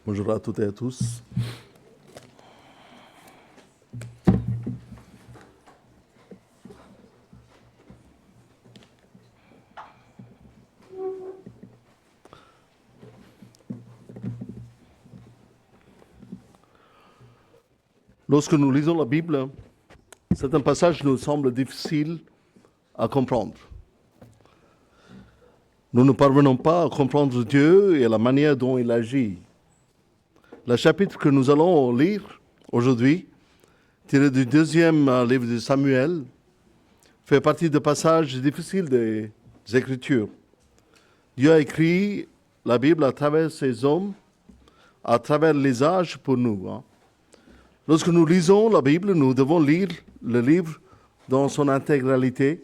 Bonjour à toutes et à tous. Lorsque nous lisons la Bible, certains passages nous semblent difficiles à comprendre. Nous ne parvenons pas à comprendre Dieu et la manière dont il agit. Le chapitre que nous allons lire aujourd'hui, tiré du deuxième livre de Samuel, fait partie des passages difficiles des Écritures. Dieu a écrit la Bible à travers ses hommes, à travers les âges pour nous. Lorsque nous lisons la Bible, nous devons lire le livre dans son intégralité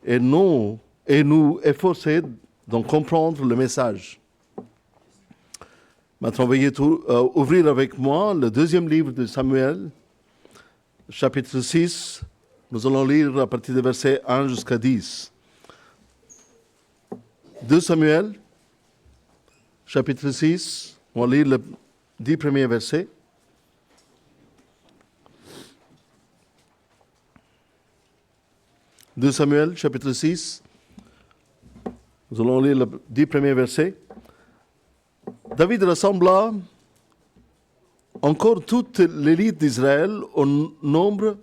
et nous efforcer d'en comprendre le message. Maintenant, veuillez ouvrir avec moi le deuxième livre de Samuel, chapitre 6. Nous allons lire à partir des versets 1 jusqu'à 10. 2 Samuel, chapitre 6, on va lire les 10 premiers versets. De Samuel, chapitre 6, nous allons lire les 10 premiers versets. David rassembla encore toute l'élite d'Israël au nombre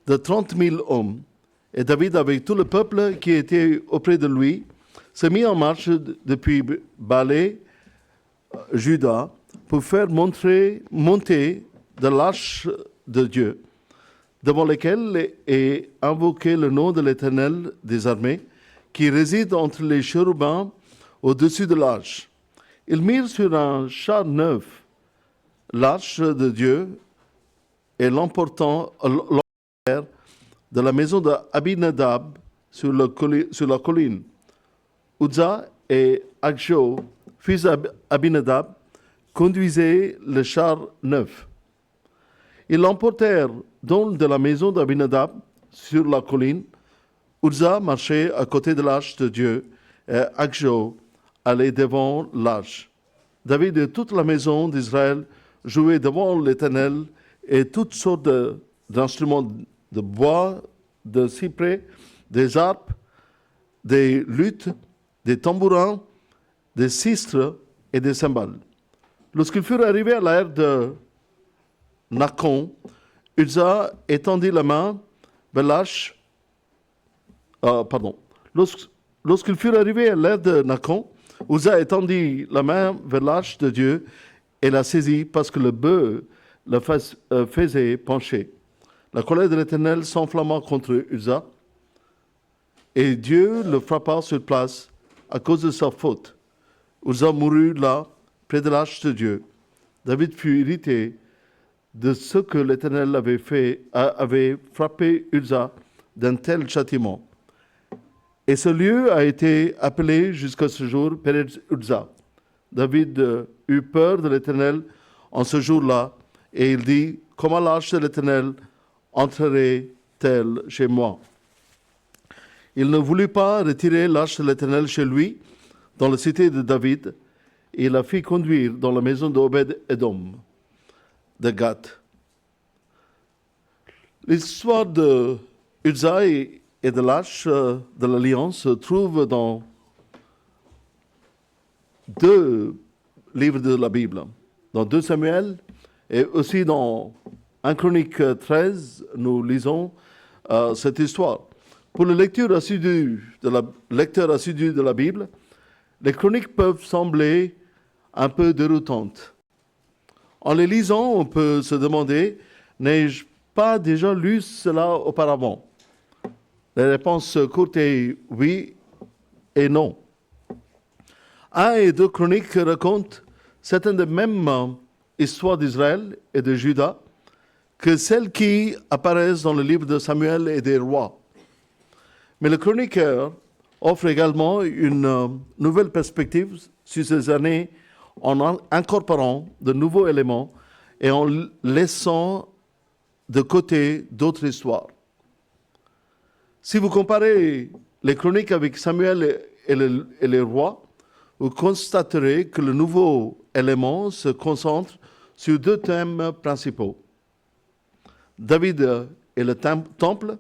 de 30 000 hommes. Et David, avec tout le peuple qui était auprès de lui, s'est mis en marche depuis Balé, Juda, pour faire monter de l'arche de Dieu, devant lesquels est invoqué le nom de l'Éternel des armées, qui réside entre les chérubins au-dessus de l'arche. Ils mirent sur un char neuf l'arche de Dieu et l'emportèrent de la maison d'Abinadab sur la colline. Uzza et Achjo, fils d'Abinadab, conduisaient le char neuf. Ils l'emportèrent donc de la maison d'Abinadab sur la colline. Uzza marchait à côté de l'arche de Dieu et Achjo allait devant l'arche. David et toute la maison d'Israël jouaient devant l'Éternel et toutes sortes d'instruments de bois, de cyprès, des harpes, des luttes, des tambourins, des sistres et des cymbales. Lorsqu'ils furent arrivés à l'ère de Nachon, Uzza étendit la main vers l'arche. Lorsqu'ils furent arrivés à l'ère de Nachon, Uzza étendit la main vers l'arche de Dieu et la saisit parce que le bœuf le faisait pencher. La colère de l'Éternel s'enflamma contre Uzza et Dieu le frappa sur place à cause de sa faute. Uzza mourut là, près de l'arche de Dieu. David fut irrité de ce que l'Éternel avait frappé Uzza d'un tel châtiment. Et ce lieu a été appelé jusqu'à ce jour Pérez Uzza. David eut peur de l'Éternel en ce jour-là, et il dit, comment l'arche de l'Éternel entrerait-elle chez moi? Il ne voulut pas retirer l'arche de l'Éternel chez lui, dans la cité de David, et il la fit conduire dans la maison d'Obed-Edom, de Gath. L'histoire de Uzza et de l'arche de l'Alliance se trouve dans deux livres de la Bible, dans 2 Samuel et aussi dans 1 Chronique 13, nous lisons cette histoire. Pour le lecteur assidu de la Bible, les chroniques peuvent sembler un peu déroutantes. En les lisant, on peut se demander, n'ai-je pas déjà lu cela auparavant? La réponse courte est oui et non. 1 et 2 Chroniques racontent certaines des mêmes histoires d'Israël et de Juda que celles qui apparaissent dans le livre de Samuel et des rois. Mais le chroniqueur offre également une nouvelle perspective sur ces années en incorporant de nouveaux éléments et en laissant de côté d'autres histoires. Si vous comparez les chroniques avec Samuel et les rois, vous constaterez que le nouveau élément se concentre sur deux thèmes principaux. David et le temple.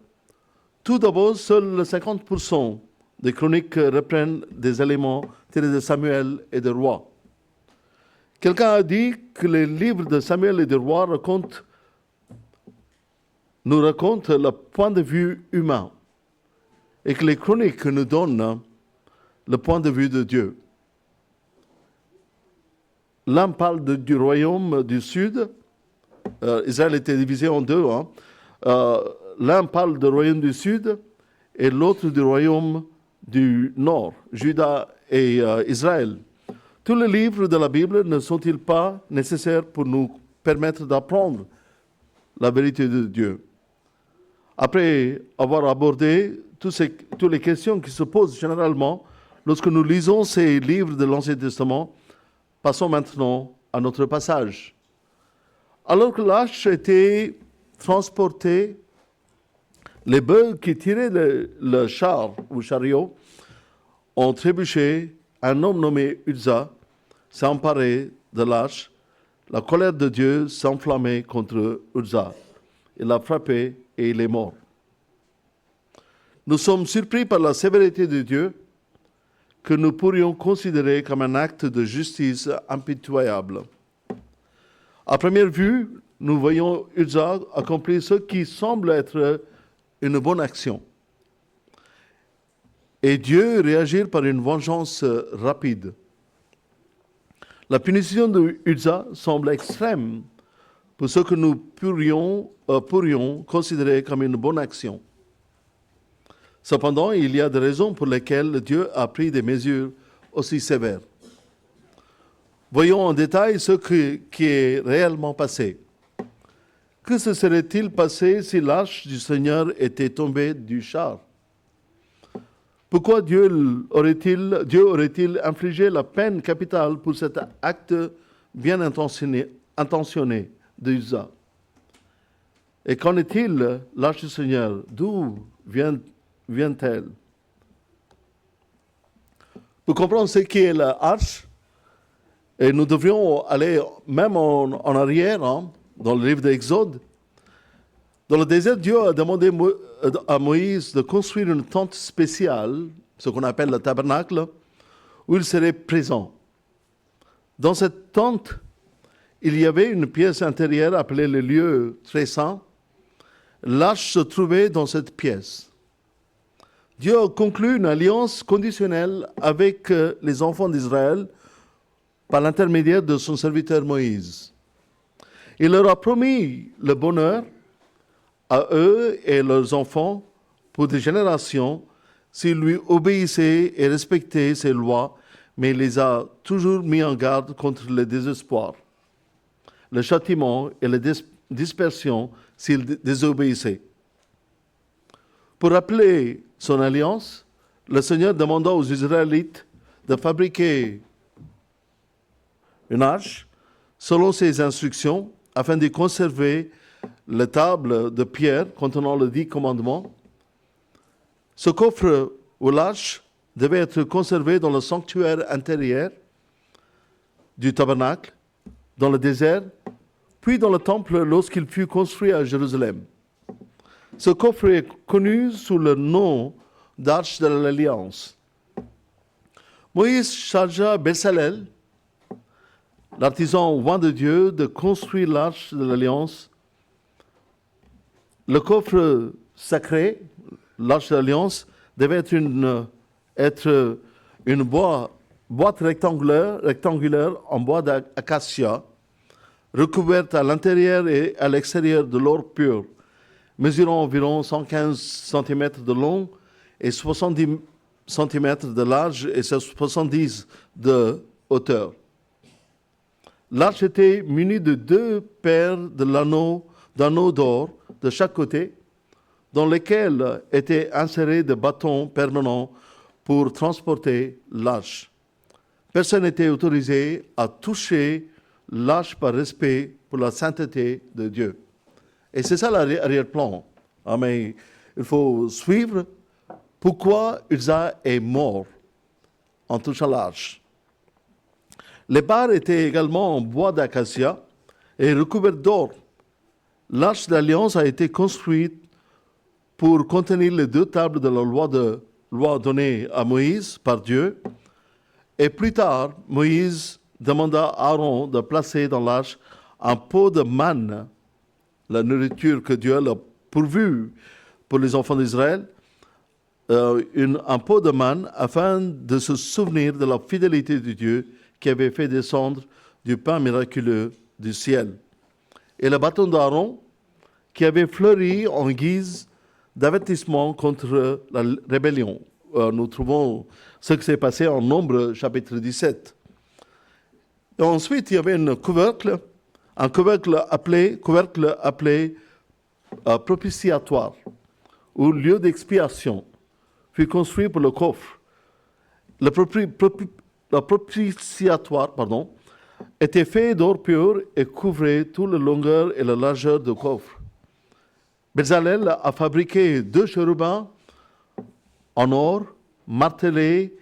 Tout d'abord, seuls 50% des chroniques reprennent des éléments tirés de Samuel et de Rois. Quelqu'un a dit que les livres de Samuel et de Rois nous racontent le point de vue humain et que les chroniques nous donnent le point de vue de Dieu. L'un parle du royaume du sud. Israël était divisé en deux. L'un parle du royaume du sud et l'autre du royaume du nord, Juda et Israël. Tous les livres de la Bible ne sont-ils pas nécessaires pour nous permettre d'apprendre la vérité de Dieu? Après avoir abordé toutes les questions qui se posent généralement lorsque nous lisons ces livres de l'Ancien Testament, passons maintenant à notre passage. Alors que l'arche était transportée, les bœufs qui tiraient le char ou chariot ont trébuché. Un homme nommé Uza s'est emparé de l'arche. La colère de Dieu s'enflammait contre Uza. Il l'a frappé et il est mort. Nous sommes surpris par la sévérité de Dieu que nous pourrions considérer comme un acte de justice impitoyable. À première vue, nous voyons Uza accomplir ce qui semble être une bonne action. Et Dieu réagir par une vengeance rapide. La punition de Uza semble extrême pour ce que nous pourrions considérer comme une bonne action. Cependant, il y a des raisons pour lesquelles Dieu a pris des mesures aussi sévères. Voyons en détail ce qui est réellement passé. Que se serait-il passé si l'arche du Seigneur était tombée du char? Pourquoi Dieu aurait-il infligé la peine capitale pour cet acte bien intentionné de Uza? Et qu'en est-il, l'arche du Seigneur? D'où vient-elle? Pour comprendre ce qu'est l'arche, et nous devrions aller même en arrière, dans le livre d'Exode. Dans le désert, Dieu a demandé à Moïse de construire une tente spéciale, ce qu'on appelle le tabernacle, où il serait présent. Dans cette tente, il y avait une pièce intérieure appelée le lieu très saint. L'arche se trouvait dans cette pièce. Dieu a conclu une alliance conditionnelle avec les enfants d'Israël par l'intermédiaire de son serviteur Moïse. Il leur a promis le bonheur à eux et leurs enfants pour des générations s'ils lui obéissaient et respectaient ses lois, mais il les a toujours mis en garde contre le désespoir, le châtiment et la dispersion s'ils désobéissaient. Pour rappeler son alliance, le Seigneur demanda aux Israélites de fabriquer une arche selon ses instructions afin de conserver la table de pierre contenant les 10 commandements. Ce coffre ou l'arche devait être conservé dans le sanctuaire intérieur du tabernacle, dans le désert, puis dans le temple lorsqu'il fut construit à Jérusalem. Ce coffre est connu sous le nom d'Arche de l'Alliance. Moïse chargea Bezalel, l'artisan oint de Dieu, de construire l'Arche de l'Alliance. Le coffre sacré, l'Arche de l'Alliance, devait être une boîte rectangulaire en bois d'acacia, recouverte à l'intérieur et à l'extérieur de l'or pur, mesurant environ 115 cm de long et 70 cm de large et 70 de hauteur. L'arche était munie de 2 paires d'anneaux d'or de chaque côté, dans lesquels étaient insérés des bâtons permanents pour transporter l'arche. Personne n'était autorisé à toucher l'arche par respect pour la sainteté de Dieu. Et c'est ça l'arrière-plan. Mais il faut suivre pourquoi Uza est mort en touchant l'arche. Les barres étaient également en bois d'acacia et recouvertes d'or. L'arche d'alliance a été construite pour contenir les 2 tables de la loi donnée à Moïse par Dieu. Et plus tard, Moïse demanda à Aaron de placer dans l'arche un pot de manne, la nourriture que Dieu a pourvue pour les enfants d'Israël, un pot de manne afin de se souvenir de la fidélité de Dieu qui avait fait descendre du pain miraculeux du ciel. Et le bâton d'Aaron qui avait fleuri en guise d'avertissement contre la rébellion. Nous trouvons ce qui s'est passé en Nombre chapitre 17. Et ensuite, il y avait un couvercle appelé propitiatoire, ou lieu d'expiation, fut construit pour le coffre. Le propitiatoire, était fait d'or pur et couvrait toute la longueur et la largeur du coffre. Bezalel a fabriqué 2 chérubins en or martelé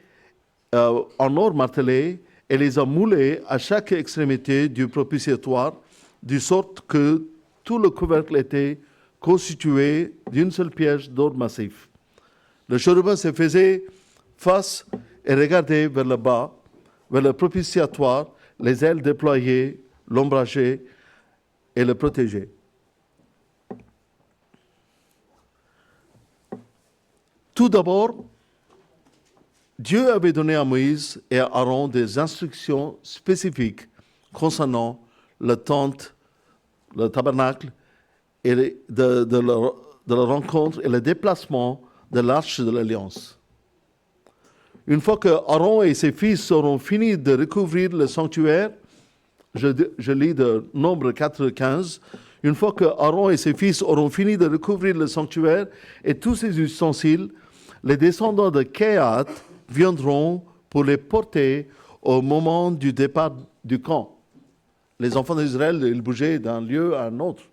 et les a moulés à chaque extrémité du propitiatoire, de sorte que tout le couvercle était constitué d'une seule pièce d'or massif. Le chérubin se faisait face et regardait vers le bas, vers le propitiatoire, les ailes déployées, l'ombrageaient et le protégeaient. Tout d'abord, Dieu avait donné à Moïse et à Aaron des instructions spécifiques concernant la tente, le tabernacle, et de la rencontre et le déplacement de l'arche de l'Alliance. Une fois que Aaron et ses fils auront fini de recouvrir le sanctuaire, je lis de Nombre 4:15, une fois que Aaron et ses fils auront fini de recouvrir le sanctuaire et tous ses ustensiles, les descendants de Kehat viendront pour les porter au moment du départ du camp. Les enfants d'Israël, ils bougeaient d'un lieu à un autre,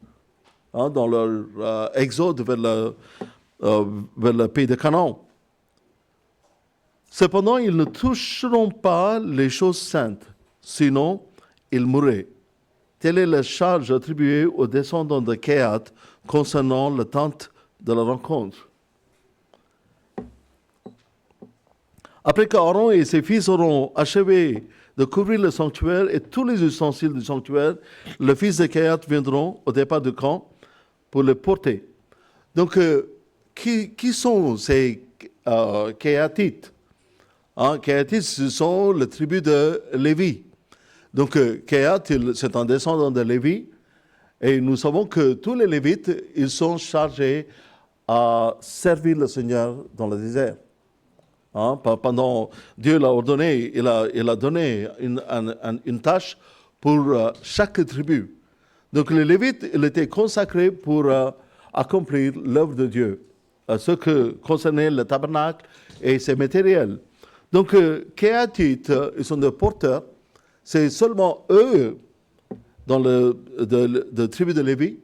dans leur exode vers le pays de Canaan. Cependant, ils ne toucheront pas les choses saintes, sinon ils mourraient. Telle est la charge attribuée aux descendants de Kehat concernant la tente de la rencontre. Après qu'Aaron et ses fils auront achevé de couvrir le sanctuaire et tous les ustensiles du sanctuaire, les fils de Kehat viendront au départ du camp pour le porter. Donc, qui sont ces Kéatites? Kéatites, ce sont les tribus de Lévi. Donc, Kehat, c'est un descendant de Lévi. Et nous savons que tous les Lévites, ils sont chargés à servir le Seigneur dans le désert. Pendant Dieu l'a ordonné, il a donné une tâche pour chaque tribu. Donc les Lévites, ils étaient consacrés pour accomplir l'œuvre de Dieu, ce que concernait le tabernacle et ses matériels. Donc Kéatites, ils sont des porteurs. C'est seulement eux, dans la tribu de Lévi,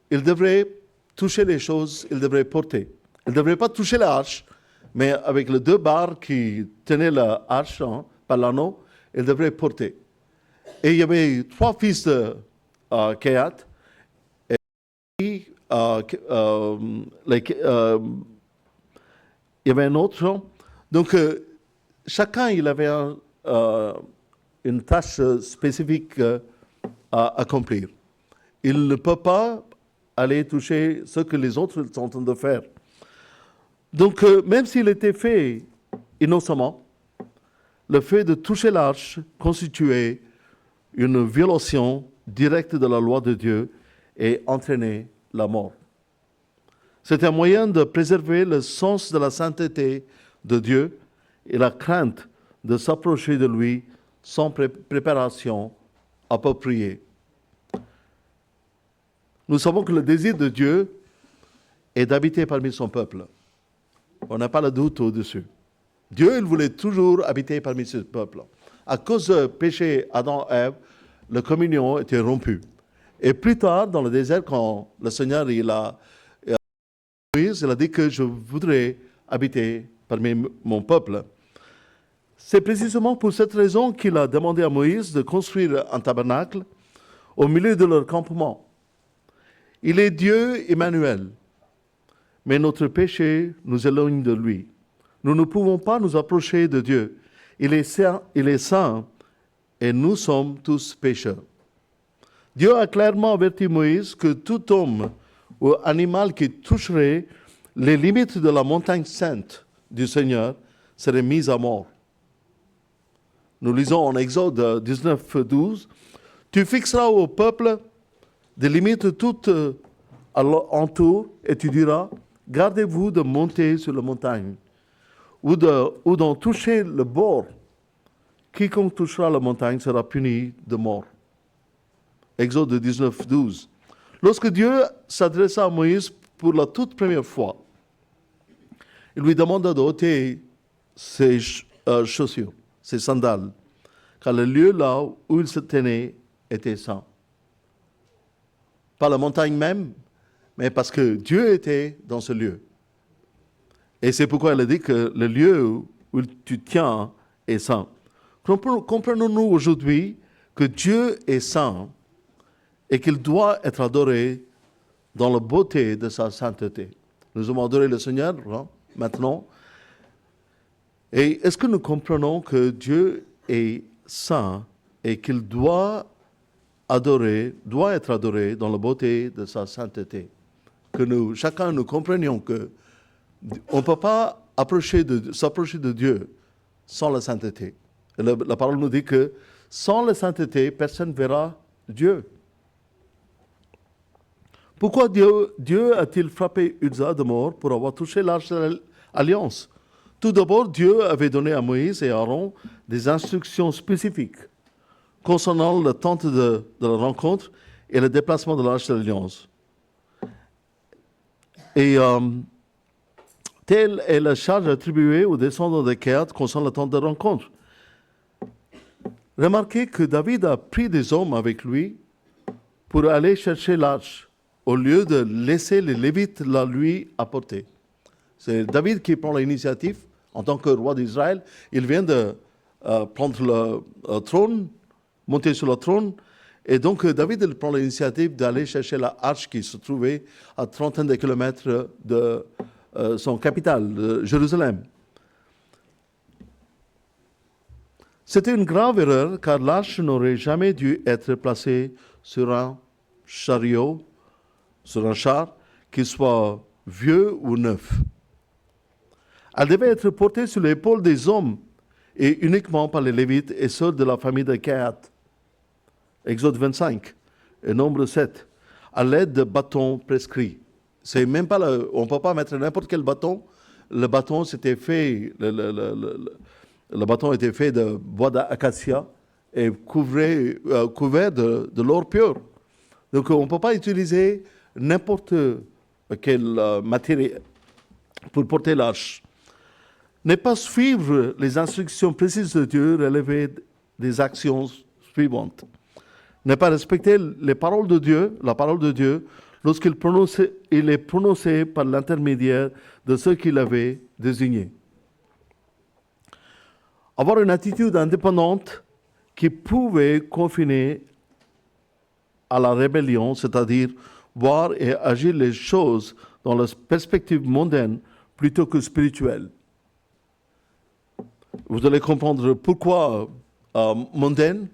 ils devraient toucher les choses, ils devraient porter. Ils ne devraient pas toucher la hache, mais avec les 2 barres qui tenaient la hache par l'anneau, ils devraient porter. Et il y avait 3 fils de Kehat. Et il y avait un autre. Donc, chacun, il avait une tâche spécifique à accomplir. Il ne peut pas aller toucher ce que les autres sont en train de faire. Donc, même s'il était fait innocemment, le fait de toucher l'arche constituait une violation directe de la loi de Dieu et entraînait la mort. C'était un moyen de préserver le sens de la sainteté de Dieu et la crainte de s'approcher de lui sans préparation appropriée. Nous savons que le désir de Dieu est d'habiter parmi son peuple. On n'a pas le doute au-dessus. Dieu, il voulait toujours habiter parmi ce peuple. À cause du péché Adam et Ève, la communion était rompue. Et plus tard, dans le désert, quand le Seigneur il a dit que je voudrais habiter parmi mon peuple. C'est précisément pour cette raison qu'il a demandé à Moïse de construire un tabernacle au milieu de leur campement. Il est Dieu Emmanuel, mais notre péché nous éloigne de lui. Nous ne pouvons pas nous approcher de Dieu. Il est saint et nous sommes tous pécheurs. Dieu a clairement averti Moïse que tout homme ou animal qui toucherait les limites de la montagne sainte du Seigneur serait mis à mort. Nous lisons en Exode 19, 12, « Tu fixeras au peuple des limites toutes alentour et tu diras, gardez-vous de monter sur la montagne ou d'en toucher le bord. Quiconque touchera la montagne sera puni de mort. » Exode 19, 12. Lorsque Dieu s'adressa à Moïse pour la toute première fois, il lui demanda d'ôter ses chaussures, ses sandales, car le lieu là où il se tenait était saint. Pas la montagne même, mais parce que Dieu était dans ce lieu. Et c'est pourquoi il a dit que le lieu où tu tiens est saint. Comprenons-nous aujourd'hui que Dieu est saint et qu'il doit être adoré dans la beauté de sa sainteté. Nous allons adorer le Seigneur maintenant. Et est-ce que nous comprenons que Dieu est saint et qu'il doit être adoré dans la beauté de sa sainteté? Que chacun nous comprenions que on ne peut pas s'approcher de Dieu sans la sainteté. Et la parole nous dit que sans la sainteté, personne ne verra Dieu. Pourquoi Dieu a-t-il frappé Uzzah de mort pour avoir touché l'arche de l'alliance? Tout d'abord, Dieu avait donné à Moïse et Aaron des instructions spécifiques concernant la tente de la rencontre et le déplacement de l'arche de l'alliance. Et telle est la charge attribuée aux descendants de Kehat concernant la tente de rencontre. Remarquez que David a pris des hommes avec lui pour aller chercher l'arche, au lieu de laisser les Lévites la lui apporter. C'est David qui prend l'initiative en tant que roi d'Israël. Il vient de prendre le trône, monter sur le trône. Et donc David il prend l'initiative d'aller chercher la arche qui se trouvait à trentaine de kilomètres de son capitale, de Jérusalem. C'était une grave erreur car l'arche n'aurait jamais dû être placée sur un chariot, sur un char, qu'il soit vieux ou neuf. Elle devait être portée sur l'épaule des hommes et uniquement par les Lévites et ceux de la famille de Kehat. Exode 25 et Nombre 7, à l'aide de bâtons prescrits. C'est même pas on ne peut pas mettre n'importe quel bâton. Le bâton c'était fait, le bâton était fait de bois d'acacia et couvert de l'or pur. Donc on ne peut pas utiliser n'importe quel matériel pour porter l'arche. Ne pas suivre les instructions précises de Dieu relevait des actions suivantes. Ne pas respecter les paroles de Dieu, la parole de Dieu, lorsqu'il est prononcé par l'intermédiaire de ceux qu'il avait désignés. Avoir une attitude indépendante qui pouvait confiner à la rébellion, c'est-à-dire voir et agir les choses dans la perspective mondaine plutôt que spirituelle. Vous allez comprendre pourquoi mondaine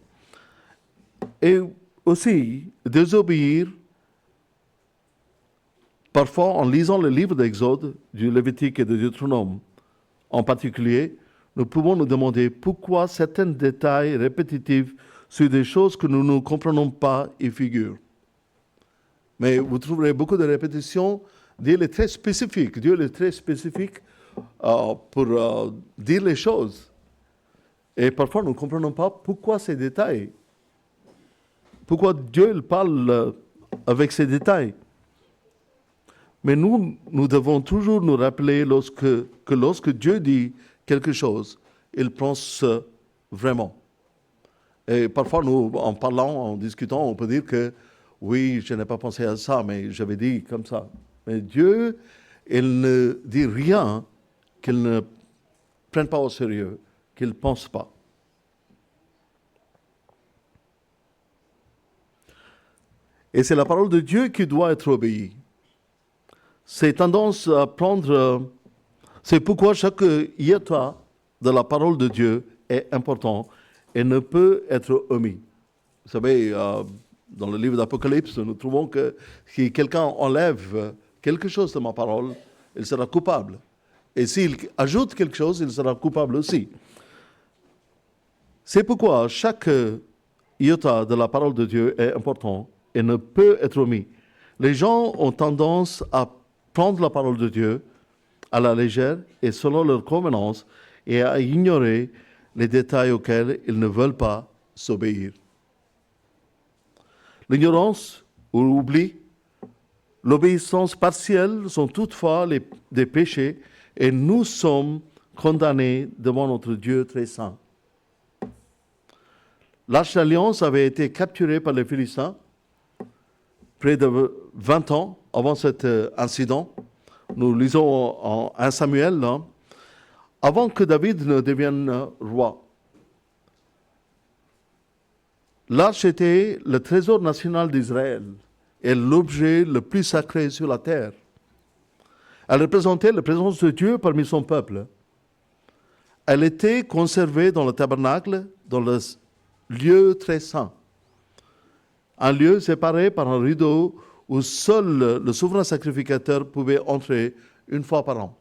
et aussi désobéir parfois en lisant le livre d'Exode, du Lévitique et de Deutéronome. En particulier, nous pouvons nous demander pourquoi certains détails répétitifs sur des choses que nous ne comprenons pas y figurent. Mais vous trouverez beaucoup de répétitions. Dieu est très spécifique. Dieu est très spécifique pour dire les choses. Et parfois, nous ne comprenons pas pourquoi ces détails. Pourquoi Dieu il parle avec ces détails. Mais nous devons toujours nous rappeler que lorsque Dieu dit quelque chose, il pense vraiment. Et parfois, nous, en parlant, en discutant, on peut dire que oui, je n'ai pas pensé à ça, mais j'avais dit comme ça. Mais Dieu, il ne dit rien qu'il ne prenne pas au sérieux. qu'ils ne pensent pas. Et c'est la parole de Dieu qui doit être obéie. C'est tendance à prendre... c'est pourquoi chaque iota de la parole de Dieu est important et ne peut être omis. Vous savez, dans le livre d'Apocalypse, nous trouvons que si quelqu'un enlève quelque chose de ma parole, il sera coupable. Et s'il ajoute quelque chose, il sera coupable aussi. C'est pourquoi chaque iota de la parole de Dieu est important et ne peut être omis. Les gens ont tendance à prendre la parole de Dieu à la légère et selon leur convenance et à ignorer les détails auxquels ils ne veulent pas s'obéir. L'ignorance ou l'oubli, l'obéissance partielle sont toutefois des péchés et nous sommes condamnés devant notre Dieu très saint. L'Arche d'Alliance avait été capturée par les Philistins près de 20 ans avant cet incident. Nous lisons en 1 Samuel, avant que David ne devienne roi. L'arche était le trésor national d'Israël et l'objet le plus sacré sur la terre. Elle représentait la présence de Dieu parmi son peuple. Elle était conservée dans le tabernacle, dans le lieu très saint. Un lieu séparé par un rideau où seul le souverain sacrificateur pouvait entrer une fois par an.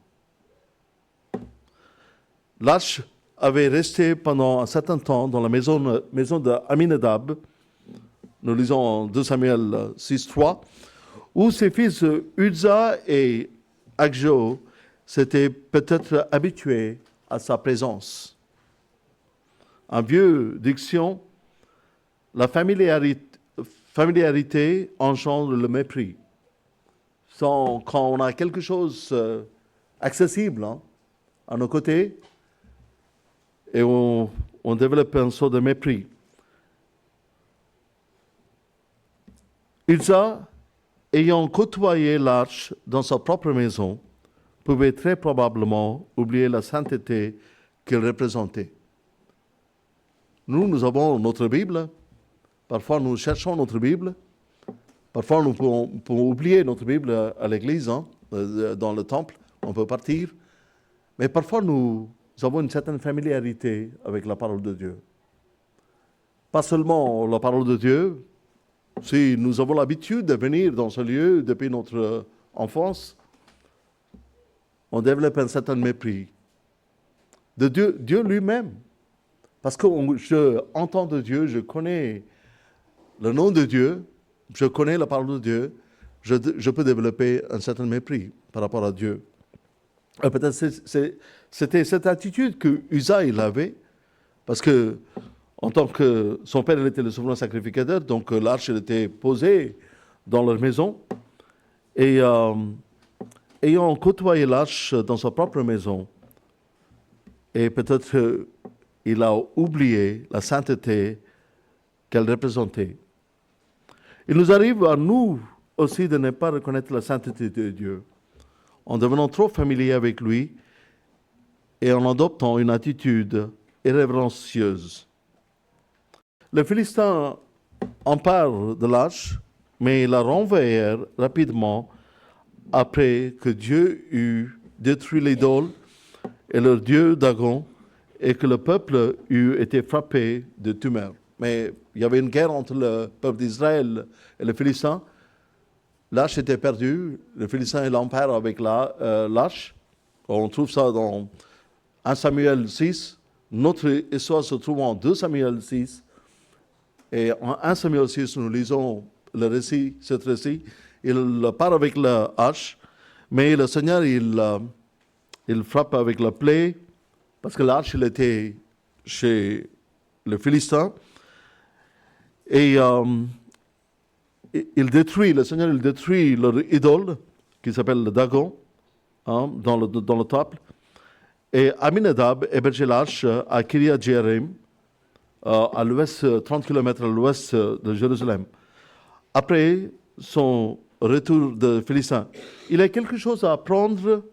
L'arche avait resté pendant un certain temps dans la maison d'Aminadab, nous lisons en 2 Samuel 6:3, où ses fils Uza et Agjo s'étaient peut-être habitués à sa présence. En vieux diction, la familiarité engendre le mépris. Quand on a quelque chose accessible à nos côtés, et on développe un sort de mépris. Uza, ayant côtoyé l'arche dans sa propre maison, pouvait très probablement oublier la sainteté qu'il représentait. Nous avons notre Bible. Parfois, nous cherchons notre Bible. Parfois, nous pouvons oublier notre Bible à l'église, dans le temple. On peut partir. Mais parfois, nous avons une certaine familiarité avec la parole de Dieu. Pas seulement la parole de Dieu. Si nous avons l'habitude de venir dans ce lieu depuis notre enfance, on développe un certain mépris de Dieu lui-même. Parce que je entends de Dieu, je connais le nom de Dieu, je connais la parole de Dieu, je peux développer un certain mépris par rapport à Dieu. Peut-être c'était cette attitude que Uza avait, parce que en tant que son père était le souverain sacrificateur, donc l'arche était posée dans leur maison, et ayant côtoyé l'arche dans sa propre maison, et peut-être il a oublié la sainteté qu'elle représentait. Il nous arrive à nous aussi de ne pas reconnaître la sainteté de Dieu, en devenant trop familier avec lui et en adoptant une attitude irrévérencieuse. Les Philistins emparent de l'arche, mais ils la renvoyèrent rapidement après que Dieu eut détruit l'idole et leur dieu Dagon et que le peuple eut été frappé de tumeur. Mais il y avait une guerre entre le peuple d'Israël et les Philistins. L'arche était perdue, les Philistins l'emparent avec l'arche. On trouve ça dans 1 Samuel 6. Notre histoire se trouve en 2 Samuel 6. Et en 1 Samuel 6, nous lisons cet récit. Il part avec la hache, mais le Seigneur, il frappe avec la plaie, parce que l'arche, il était chez le Philistin. Et le Seigneur, il détruit leur idole, qui s'appelle le Dagon, dans le temple. Et Aminadab hébergeait l'arche à Kiryat Jearim, à l'ouest, 30 km à l'ouest de Jérusalem. Après son retour de Philistin, il y a quelque chose à apprendre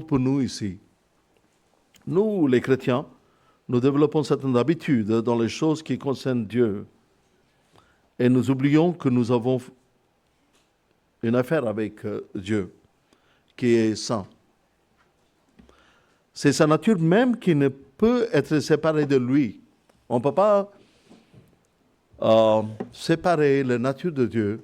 pour nous ici. Nous, les chrétiens, nous développons certaines habitudes dans les choses qui concernent Dieu. Et nous oublions que nous avons une affaire avec Dieu, qui est saint. C'est sa nature même qui ne peut être séparée de lui. On ne peut pas séparer la nature de Dieu.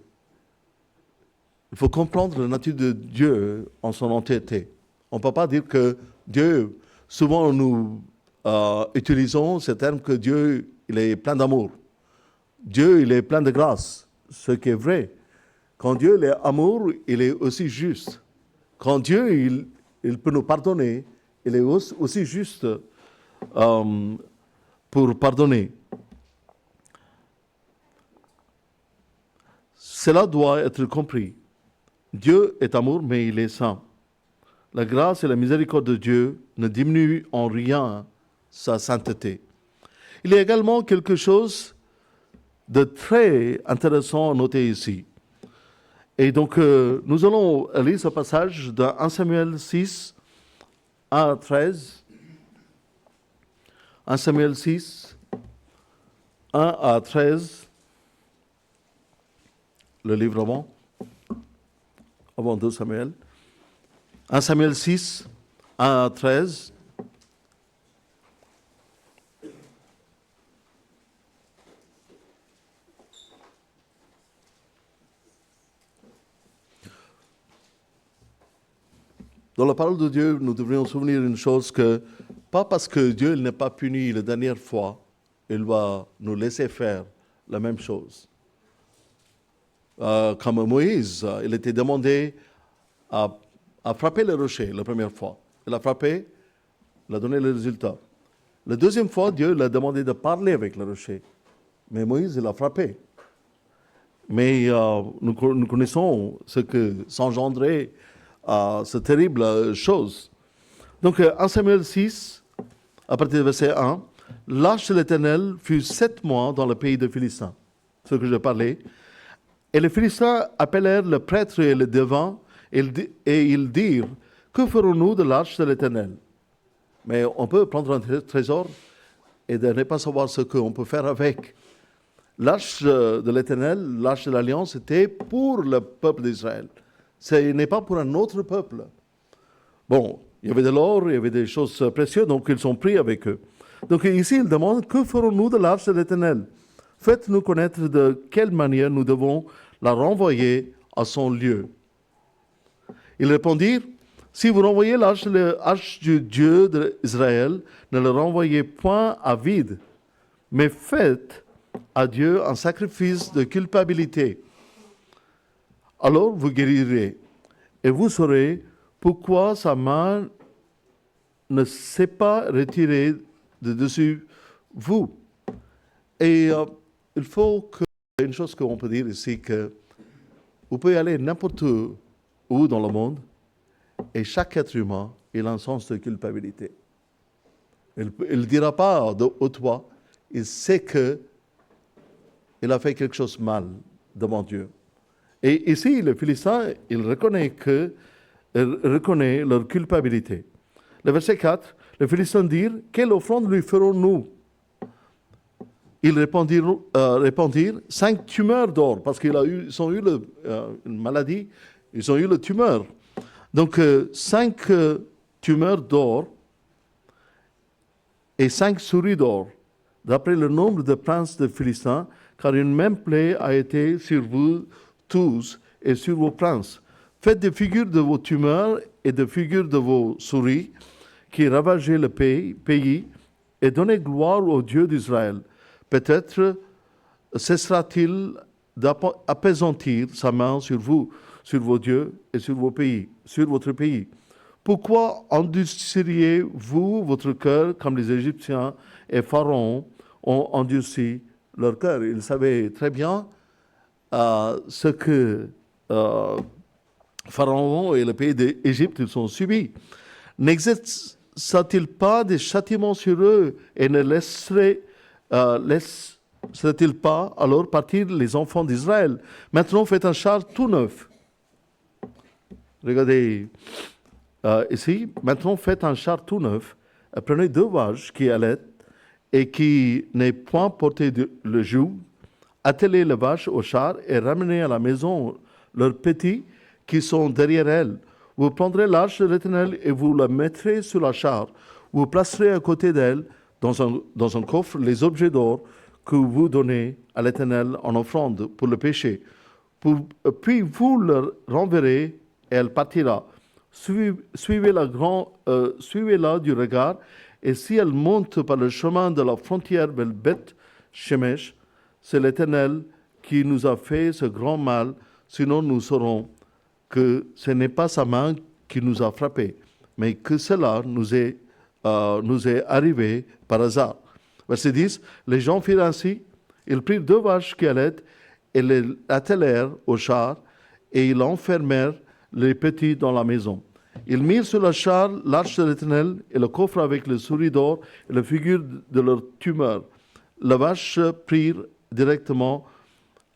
Il faut comprendre la nature de Dieu en son entièreté. On ne peut pas dire que Dieu, souvent nous utilisons ce terme que Dieu, il est plein d'amour. Dieu, il est plein de grâce, ce qui est vrai. Quand Dieu il est amour, il est aussi juste. Quand Dieu, il peut nous pardonner, il est aussi juste pour pardonner. Cela doit être compris. Dieu est amour, mais il est saint. La grâce et la miséricorde de Dieu ne diminuent en rien sa sainteté. Il y a également quelque chose de très intéressant à noter ici. Et donc, nous allons lire ce passage de 1 Samuel 6, 1 à 13. 1 Samuel 6, 1 à 13. Le livre avant 2 Samuel. 1 Samuel 6, 1 à 13. Dans la parole de Dieu, nous devrions souvenir une chose que, pas parce que Dieu n'est pas puni la dernière fois, il va nous laisser faire la même chose. Comme Moïse, il était demandé à frapper le rocher la première fois. Il a frappé, il a donné le résultat. La deuxième fois, Dieu l'a demandé de parler avec le rocher. Mais Moïse, il a frappé. Mais nous connaissons ce que s'engendrait cette terrible chose. Donc, 1 Samuel 6, à partir du verset 1, l'arche de l'Éternel fut 7 mois dans le pays de Philistins, ce que je parlais. Et les Philistins appelèrent le prêtre et le devin, et ils dirent, que ferons-nous de l'arche de l'Éternel? Mais on peut prendre un trésor et de ne pas savoir ce qu'on peut faire avec. L'arche de l'Éternel, l'arche de l'Alliance, était pour le peuple d'Israël. Ce n'est pas pour un autre peuple. Bon, il y avait de l'or, il y avait des choses précieuses, donc ils sont pris avec eux. Donc ici, ils demandent, que ferons-nous de l'arche de l'Éternel? Faites-nous connaître de quelle manière nous devons la renvoyer à son lieu. Ils répondirent, si vous renvoyez l'arche du Dieu d'Israël, ne le renvoyez point à vide, mais faites à Dieu un sacrifice de culpabilité. Alors vous guérirez, et vous saurez pourquoi sa main ne s'est pas retirée de dessus vous. Et il faut que, une chose qu'on peut dire ici, que vous pouvez aller n'importe où dans le monde, et chaque être humain, il a un sens de culpabilité. Il ne dira pas de haute voix, il sait qu'il a fait quelque chose de mal devant Dieu. Et ici, le Philistin, il reconnaît leur culpabilité. Le verset 4, les Philistins dirent, quelle offrande lui ferons-nous? Ils répondirent 5 tumeurs d'or, parce qu'ils ont eu une maladie, ils ont eu le tumeur. Donc 5 tumeurs d'or et 5 souris d'or, d'après le nombre de princes de Philistins, car une même plaie a été sur vous tous et sur vos princes. Faites des figures de vos tumeurs et des figures de vos souris qui ravageaient le pays et donnez gloire au Dieu d'Israël. Peut-être cessera-t-il d'apaisantir sa main sur vous, sur vos dieux et sur votre pays. Pourquoi endurciriez-vous votre cœur comme les Égyptiens et Pharaon ont endurci leur cœur? Ils savaient très bien ce que Pharaon et le pays d'Égypte ils ont subi. N'exerce-t-il pas des châtiments sur eux et ne laisse-t-il pas alors partir les enfants d'Israël? Maintenant, faites un char tout neuf. Regardez ici. Maintenant, faites un char tout neuf Prenez 2 vaches qui allaitent et qui n'aient point porté le joug, attelez les vaches au char et ramenez à la maison leurs petits qui sont derrière elles. Vous prendrez l'arche de l'Éternel et vous la mettrez sur la char. Vous placerez à côté d'elle, dans un coffre, les objets d'or que vous donnez à l'Éternel en offrande pour le péché. Puis vous le renverrez et elle partira. Suivez-la du regard, et si elle monte par le chemin de la frontière vers Beth Shemesh, c'est l'Éternel qui nous a fait ce grand mal, sinon nous saurons que ce n'est pas sa main qui nous a frappés, mais que cela nous est arrivé par hasard. Verset 10, les gens firent ainsi, ils prirent 2 vaches qui allaitent et les attelèrent au char, et ils enfermèrent les petits dans la maison. Ils mirent sur le char l'arche de l'Éternel et le coffre avec le souris d'or et la figure de leur tumeur. Les vaches prirent directement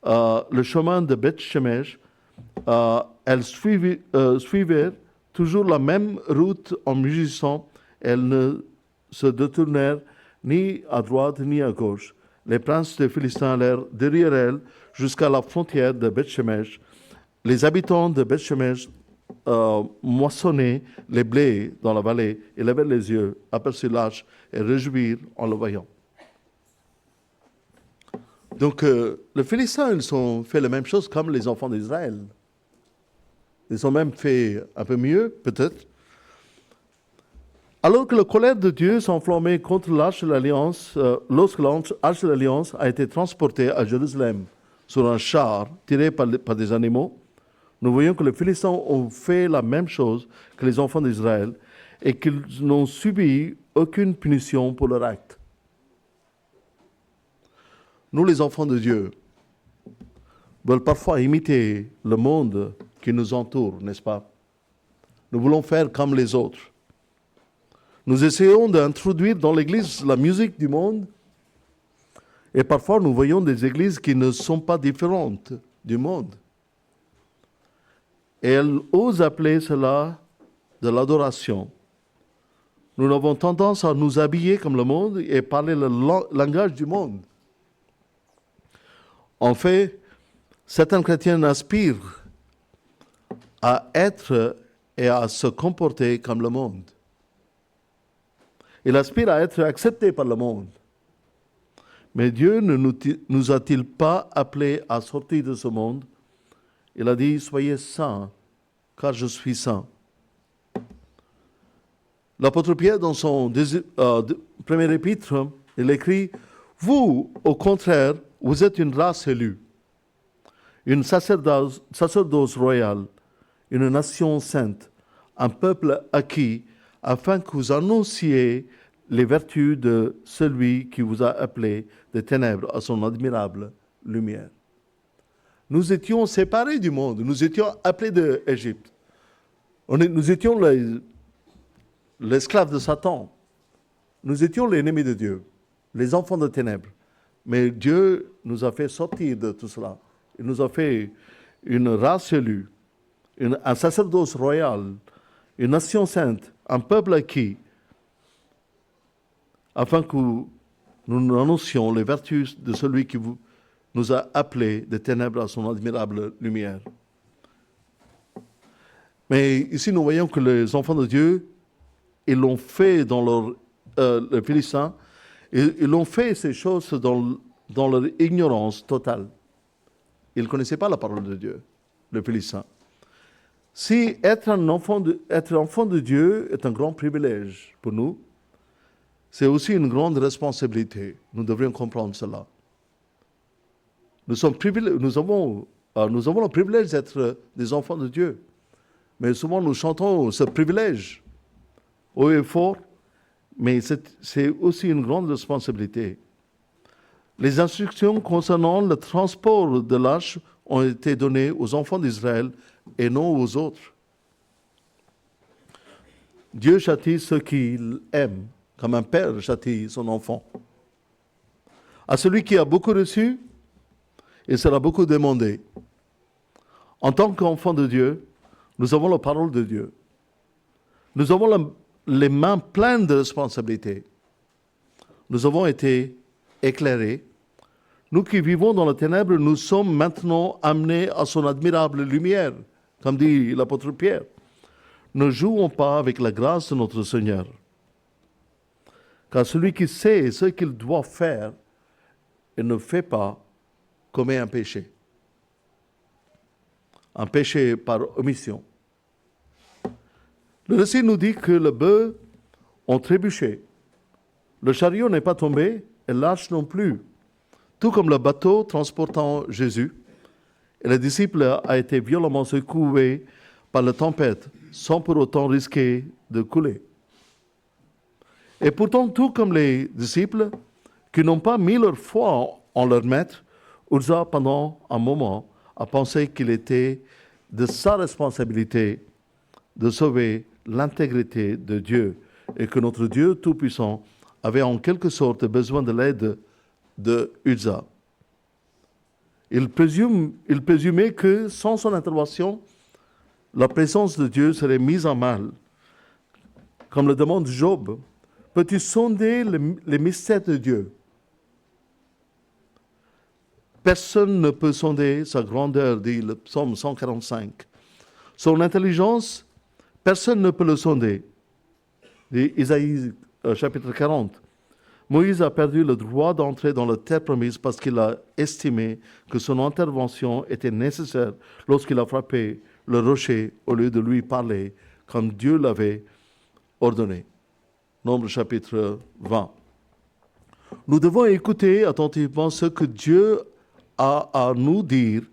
le chemin de Beth Shemesh. Elles suivirent toujours la même route en mugissant. Elles ne se détournèrent ni à droite ni à gauche. Les princes des Philistins allèrent derrière elles jusqu'à la frontière de Beth Shemesh. Les habitants de Beth Shemesh moissonnaient les blés dans la vallée et levaient les yeux, aperçurent l'arche et réjouirent en le voyant. Donc, les Philistins, ils ont fait la même chose comme les enfants d'Israël. Ils ont même fait un peu mieux, peut-être. Alors que la colère de Dieu s'enflammait contre l'arche de l'Alliance, lorsque l'arche de l'Alliance a été transportée à Jérusalem sur un char tiré par des animaux, nous voyons que les Philistins ont fait la même chose que les enfants d'Israël et qu'ils n'ont subi aucune punition pour leur acte. Nous, les enfants de Dieu, veulent parfois imiter le monde qui nous entoure, n'est-ce pas? Nous voulons faire comme les autres. Nous essayons d'introduire dans l'Église la musique du monde et parfois nous voyons des églises qui ne sont pas différentes du monde. Et elles osent appeler cela de l'adoration. Nous avons tendance à nous habiller comme le monde et parler le langage du monde. En fait, certains chrétiens aspirent à être et à se comporter comme le monde. Il aspire à être accepté par le monde. Mais Dieu ne nous a-t-il pas appelés à sortir de ce monde? Il a dit, soyez saints, car je suis saint. L'apôtre Pierre, dans son premier épître, il écrit, vous, au contraire, vous êtes une race élue, une sacerdoce royale, une nation sainte, un peuple acquis, afin que vous annonciez les vertus de celui qui vous a appelé des ténèbres à son admirable lumière. Nous étions séparés du monde, nous étions appelés d'Égypte. Nous étions l'esclave de Satan. Nous étions l'ennemi de Dieu, les enfants de ténèbres. Mais Dieu nous a fait sortir de tout cela. Il nous a fait une race élue, un sacerdoce royal, une nation sainte, un peuple acquis, afin que nous annoncions les vertus de celui qui nous a appelés des ténèbres à son admirable lumière. Mais ici, nous voyons que les enfants de Dieu, ils l'ont fait dans les Philistins, ils l'ont fait ces choses dans leur ignorance totale. Ils ne connaissaient pas la parole de Dieu, les Philistins. Si être enfant de Dieu est un grand privilège pour nous, c'est aussi une grande responsabilité. Nous devrions comprendre cela. Nous avons le privilège d'être des enfants de Dieu. Mais souvent, nous chantons ce privilège haut et fort, mais c'est aussi une grande responsabilité. Les instructions concernant le transport de l'arche ont été données aux enfants d'Israël et non aux autres. Dieu châtie ceux qu'il aime, comme un père châtie son enfant. À celui qui a beaucoup reçu, il sera beaucoup demandé. En tant qu'enfants de Dieu, nous avons la parole de Dieu. Nous avons les mains pleines de responsabilités. Nous avons été éclairés. Nous qui vivons dans la ténèbre, nous sommes maintenant amenés à son admirable lumière, comme dit l'apôtre Pierre. Ne jouons pas avec la grâce de notre Seigneur. Car celui qui sait ce qu'il doit faire et ne fait pas, commet un péché. Un péché par omission. Le récit nous dit que les bœufs ont trébuché. Le chariot n'est pas tombé et l'arche non plus. Tout comme le bateau transportant Jésus, et le disciple a été violemment secoué par la tempête, sans pour autant risquer de couler. Et pourtant, tout comme les disciples qui n'ont pas mis leur foi en leur maître, Uzzah, pendant un moment, a pensé qu'il était de sa responsabilité de sauver l'intégrité de Dieu et que notre Dieu Tout-Puissant avait en quelque sorte besoin de l'aide de Uzzah. Il présumait que sans son intervention, la présence de Dieu serait mise en mal. Comme le demande Job, peux-tu sonder les mystères de Dieu? Personne ne peut sonder sa grandeur, dit le psaume 145. Son intelligence, personne ne peut le sonder, dit Isaïe chapitre 40. Moïse a perdu le droit d'entrer dans la terre promise parce qu'il a estimé que son intervention était nécessaire lorsqu'il a frappé le rocher au lieu de lui parler comme Dieu l'avait ordonné. Nombre chapitre 20. Nous devons écouter attentivement ce que Dieu a à nous dire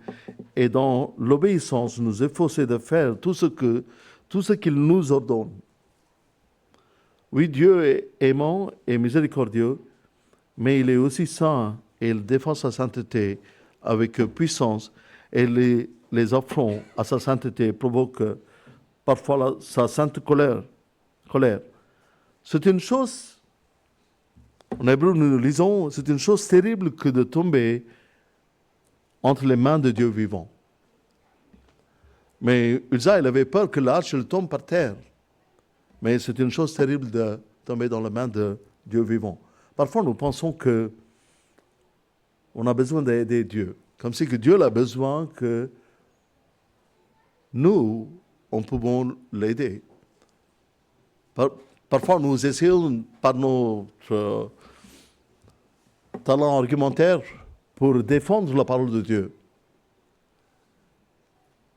et dans l'obéissance nous efforcer de faire tout ce qu'il nous ordonne. Oui, Dieu est aimant et miséricordieux, mais il est aussi saint et il défend sa sainteté avec puissance et les affronts à sa sainteté provoquent parfois sa sainte colère. C'est une chose, en hébreu nous lisons, c'est une chose terrible que de tomber entre les mains de Dieu vivant. Mais Uzzah, il avait peur que l'arche tombe par terre. Mais c'est une chose terrible de tomber dans les mains de Dieu vivant. Parfois, nous pensons qu'on a besoin d'aider Dieu. Comme si que Dieu a besoin que nous, on pouvons l'aider. Parfois, nous essayons par notre talent argumentaire pour défendre la parole de Dieu.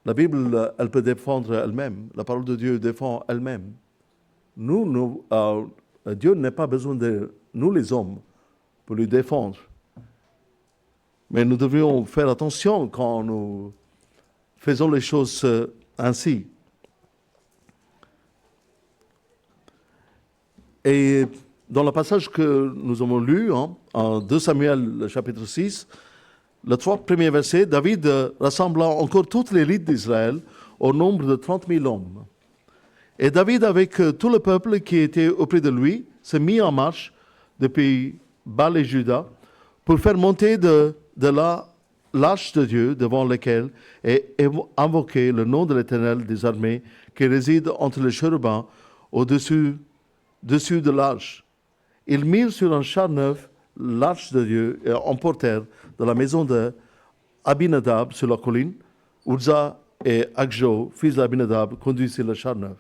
La Bible, elle peut défendre elle-même. La parole de Dieu défend elle-même. Dieu n'a pas besoin de nous, les hommes, pour lui défendre. Mais nous devrions faire attention quand nous faisons les choses ainsi. Et dans le passage que nous avons lu, en 2 Samuel, chapitre 6, les 3 premiers versets, David rassembla encore toute l'élite d'Israël au nombre de 30 000 hommes. Et David, avec tout le peuple qui était auprès de lui, s'est mis en marche depuis Baal et Juda pour faire monter de là l'arche de Dieu devant laquelle est invoqué le nom de l'Éternel des armées qui réside entre les chérubins au-dessus de l'arche. Ils mirent sur un char neuf l'arche de Dieu et emportèrent de la maison d'Abinadab sur la colline. Uzzah et Akjo, fils d'Abinadab, conduisaient le char neuf.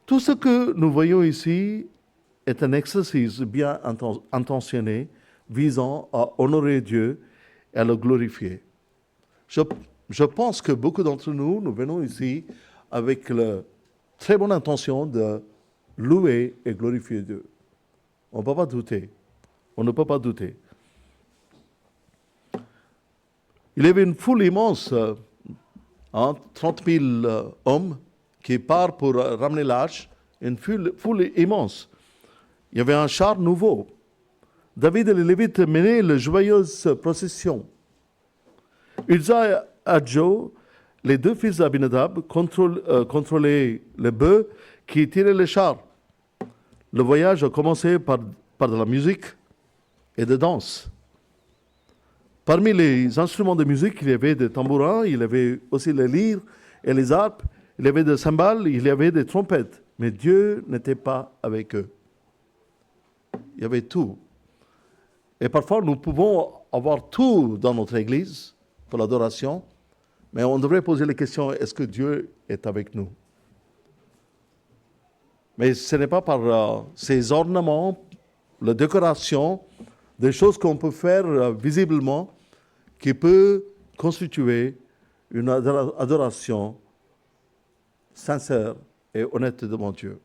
Tout ce que nous voyons ici est un exercice bien intentionné visant à honorer Dieu et à le glorifier. Je pense que beaucoup d'entre nous venons ici avec la très bonne intention de louer et glorifier Dieu. On ne peut pas douter. On ne peut pas douter. Il y avait une foule immense, 30 000 hommes qui partent pour ramener l'arche, une foule immense. Il y avait un char nouveau. David et les Lévites menaient la joyeuse procession. Uzzah et Akjo, les 2 fils d'Abinadab, contrôlaient les bœufs qui tiraient les chars. Le voyage a commencé par de la musique et de danse. Parmi les instruments de musique, il y avait des tambourins, il y avait aussi les lyres et les harpes, il y avait des cymbales, il y avait des trompettes. Mais Dieu n'était pas avec eux. Il y avait tout. Et parfois, nous pouvons avoir tout dans notre Église pour l'adoration, mais on devrait poser la question, est-ce que Dieu est avec nous? Mais ce n'est pas par ces ornements, la décoration, des choses qu'on peut faire visiblement qui peut constituer une adoration sincère et honnête devant Dieu.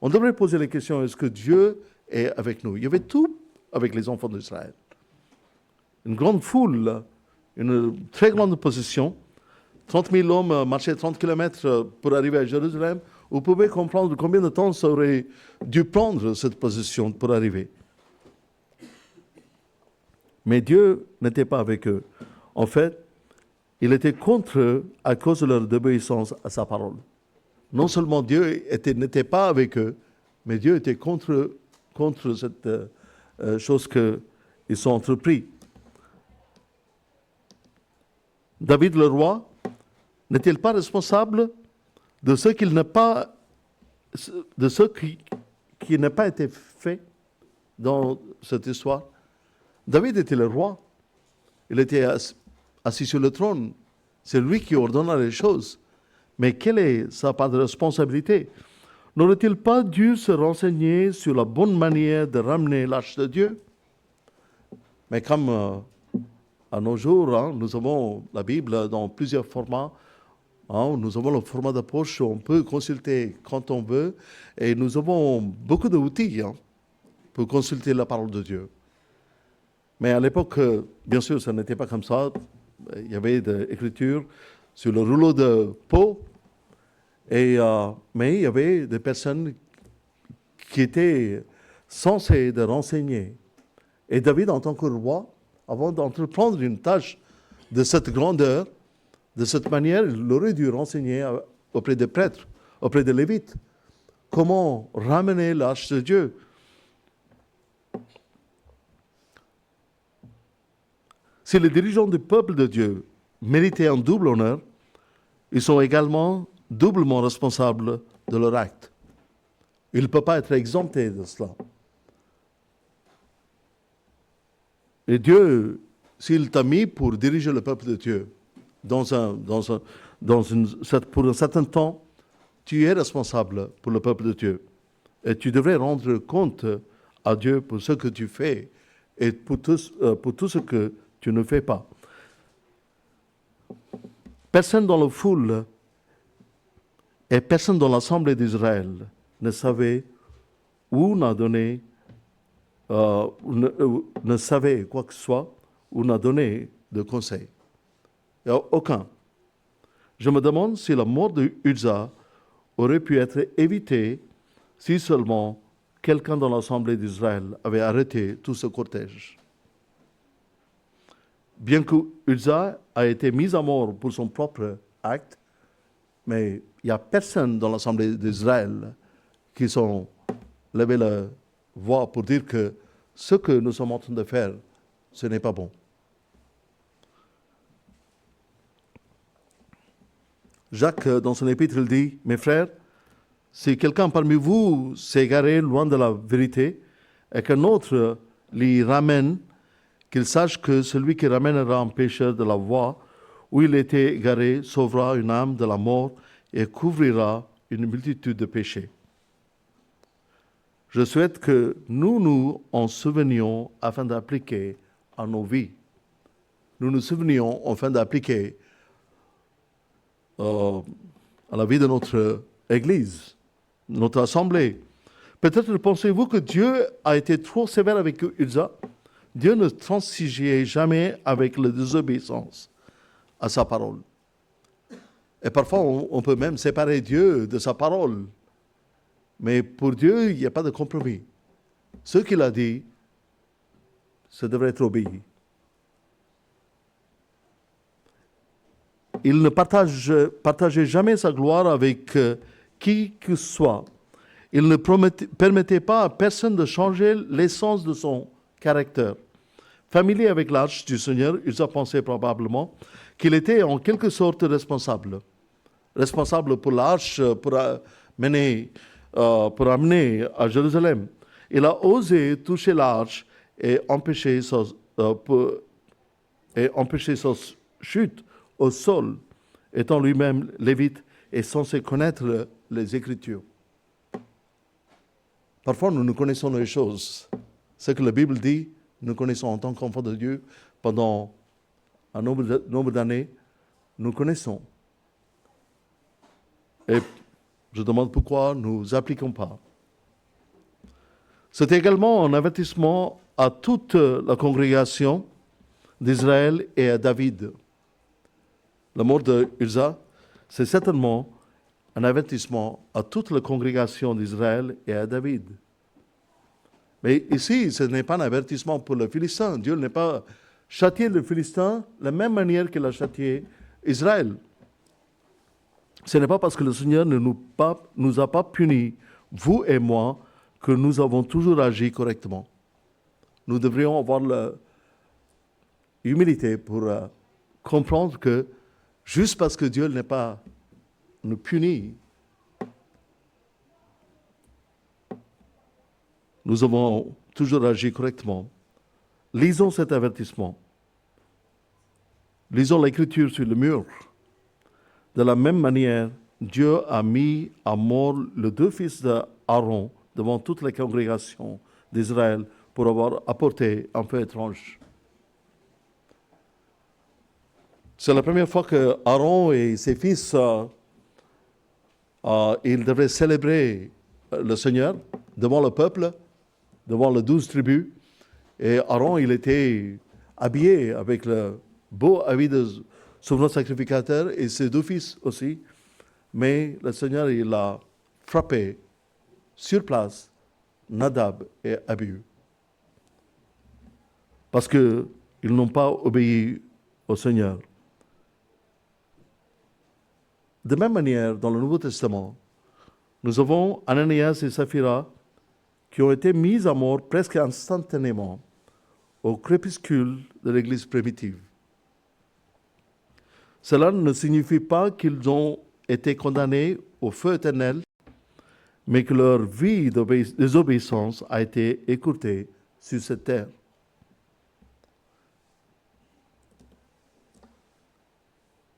On devrait poser la question, est-ce que Dieu est avec nous? Il y avait tout avec les enfants d'Israël. Une grande foule, une très grande possession. 30 000 hommes marchaient 30 km pour arriver à Jérusalem. Vous pouvez comprendre combien de temps ça aurait dû prendre cette position pour arriver. Mais Dieu n'était pas avec eux. En fait, il était contre eux à cause de leur désobéissance à sa parole. Non seulement Dieu n'était pas avec eux, mais Dieu était contre cette chose qu'ils ont entrepris. David le roi n'est-il pas responsable de ce qui n'a pas été fait dans cette histoire? David était le roi. Il était assis sur le trône. C'est lui qui ordonna les choses. Mais quelle est sa part de responsabilité? N'aurait-il pas dû se renseigner sur la bonne manière de ramener l'arche de Dieu? Mais comme à nos jours, nous avons la Bible dans plusieurs formats. Nous avons le format de poche, on peut consulter quand on veut. Et nous avons beaucoup d'outils pour consulter la parole de Dieu. Mais à l'époque, bien sûr, ça n'était pas comme ça. Il y avait de l'écriture sur le rouleau de peau. Mais il y avait des personnes qui étaient censées de renseigner. Et David, en tant que roi, avant d'entreprendre une tâche de cette grandeur, de cette manière, il aurait dû renseigner auprès des prêtres, auprès des Lévites, comment ramener l'arche de Dieu. Si les dirigeants du peuple de Dieu méritaient un double honneur, ils sont également doublement responsables de leur acte. Ils ne peuvent pas être exemptés de cela. Et Dieu, s'il t'a mis pour diriger le peuple de Dieu pour un certain temps, tu es responsable pour le peuple de Dieu. Et tu devrais rendre compte à Dieu pour ce que tu fais et pour tout ce que tu ne fais pas. Personne dans la foule et personne dans l'assemblée d'Israël ne savait ou n'a donné, ne savait quoi que ce soit ou n'a donné de conseil. Il n'y a aucun. Je me demande si la mort de Uzza aurait pu être évitée si seulement quelqu'un dans l'assemblée d'Israël avait arrêté tout ce cortège. Bien que Uzza a été mis à mort pour son propre acte, mais il n'y a personne dans l'assemblée d'Israël qui sont levé la voix pour dire que ce que nous sommes en train de faire, ce n'est pas bon. Jacques, dans son épître, il dit, « Mes frères, si quelqu'un parmi vous s'est égaré loin de la vérité et qu'un autre l'y ramène, qu'il sache que celui qui ramènera un pécheur de la voie où il était égaré sauvera une âme de la mort et couvrira une multitude de péchés. » Je souhaite que nous en souvenions afin d'appliquer à nos vies. Nous nous souvenions afin d'appliquer à la vie de notre Église, notre Assemblée. Peut-être pensez-vous que Dieu a été trop sévère avec Uzza. Dieu ne transigeait jamais avec la désobéissance à sa parole. Et parfois, on peut même séparer Dieu de sa parole. Mais pour Dieu, il n'y a pas de compromis. Ce qu'il a dit, ça devrait être obéi. Il ne partageait jamais sa gloire avec qui que ce soit. Il ne permettait pas à personne de changer l'essence de son caractère. Familier avec l'arche du Seigneur, il a pensé probablement qu'il était en quelque sorte responsable. Responsable pour l'arche, mener, pour amener à Jérusalem. Il a osé toucher l'arche et empêcher sa chute au sol, étant lui-même lévite et censé connaître les Écritures. Parfois, nous connaissons les choses. Ce que la Bible dit, nous connaissons en tant qu'enfants de Dieu pendant un nombre d'années, nous connaissons. Et je demande pourquoi nous n'appliquons pas. C'est également un avertissement à toute la congrégation d'Israël et à David. La mort de Uza, c'est certainement un avertissement à toute la congrégation d'Israël et à David. Mais ici, ce n'est pas un avertissement pour le Philistin. Dieu n'a pas châtié le Philistin de la même manière qu'il a châtié Israël. Ce n'est pas parce que le Seigneur ne nous a pas punis, vous et moi, que nous avons toujours agi correctement. Nous devrions avoir l'humilité pour comprendre que juste parce que Dieu n'est pas nous punit, nous avons toujours agi correctement. Lisons cet avertissement. Lisons l'Écriture sur le mur. De la même manière, Dieu a mis à mort les deux fils d'Aaron devant toute la congrégation d'Israël pour avoir apporté un feu étrange. C'est la première fois que Aaron et ses fils, ils devaient célébrer le Seigneur devant le peuple, devant les 12 tribus. Et Aaron, il était habillé avec le beau habit de souverain sacrificateur et ses deux fils aussi. Mais le Seigneur, il a frappé sur place Nadab et Abihu. Parce qu'ils n'ont pas obéi au Seigneur. De même manière, dans le Nouveau Testament, nous avons Ananias et Saphira qui ont été mis à mort presque instantanément au crépuscule de l'Église primitive. Cela ne signifie pas qu'ils ont été condamnés au feu éternel, mais que leur vie de désobéissance a été écourtée sur cette terre.